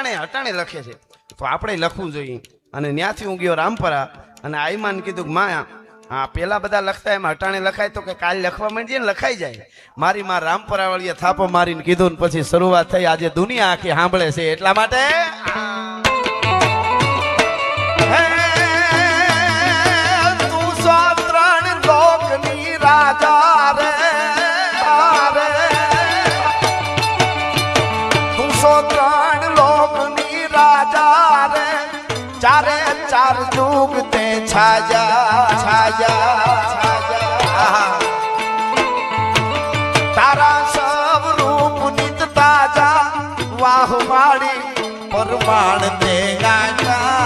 હટાણે લખે છે તો આપણે લખવું જોઈએ અને ત્યાંથી હું ગયો રામપરા અને આઈમાન કીધું કે માં હા પેલા બધા લખતા એમાં હટાણે લખાય તો કે કાલ લખવા માંડીએ ને લખાઈ જાય મારી માં રામપરા વાળીએ થાપો મારીને કીધું ને પછી શરૂઆત થઈ આજે દુનિયા આખી સાંભળે છે એટલા માટે તું સો 3 લોકની રાજા રે તું સો 3 લોકની રાજા રે ચારે ચાર યુગ તે છાયા તારા સબ રૂપ નિત તાજા વાહ વાળી પરમાણ તે ગાયા